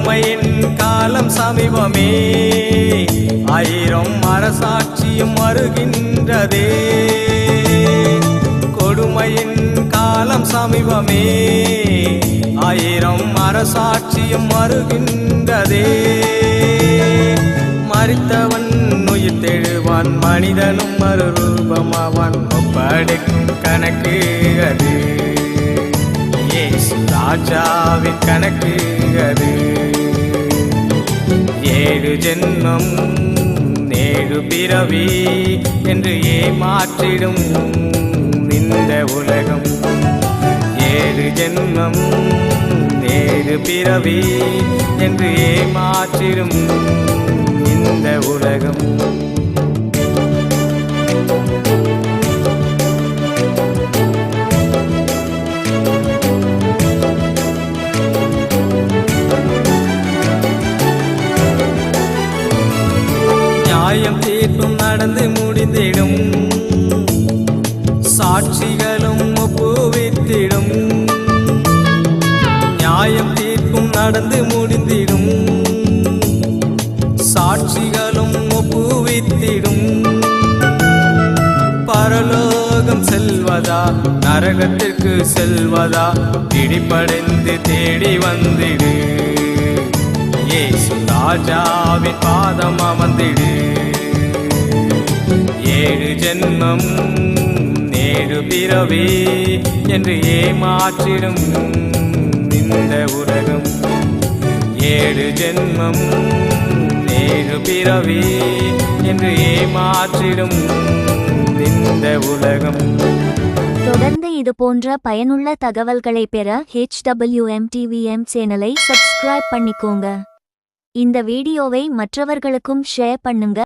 கொடுமையின் காலம் சமீபமே, ஆயிரம் அரசாட்சியும் வருகின்றதே. கொடுமையின் காலம் சமீபமே, ஆயிரம் அரசாட்சியும் வருகின்றதே. மரித்தவன் உயிர் தெழுவான், மனிதனும் மறுரூபமாவான், ஒப்படைக்கும் கணக்கு அது இயேசு ராஜாவின் கணக்கு அது. 7 ஜென்மம் 7 பிறவி என்று ஏமாற்றிடும் இந்த உலகம். 7 ஜென்மம் 7 பிறவி என்று ஏமாற்றிடும் இந்த உலகம். நியாயம் தீர்ப்பும் நடந்து முடிந்திடும், சாட்சிகளும் ஒப்புவித்திடும். நியாயம் தீர்ப்பும் நடந்து முடிந்திடும், சாட்சிகளும் ஒப்புவித்திடும். பரலோகம் செல்வதா நரகத்திற்கு செல்வதா, பிடிபடைந்து தேடி வந்திடு, இயேசு ராஜாவின் பாதம் அமர்ந்திடு. 7 ஜென்மம் 7 பிறவி என்று ஏமாற்றிடும் இந்த உலகம். 7 ஜென்மம் 7 பிறவி என்று ஏமாற்றிடும் இந்த உலகம். தொடர்ந்து இது போன்ற பயனுள்ள தகவல்களை பெற HWM TVM சேனலை சப்ஸ்கிரைப் பண்ணிக்கோங்க. இந்த வீடியோவை மற்றவர்களுக்கும் ஷேர் பண்ணுங்க.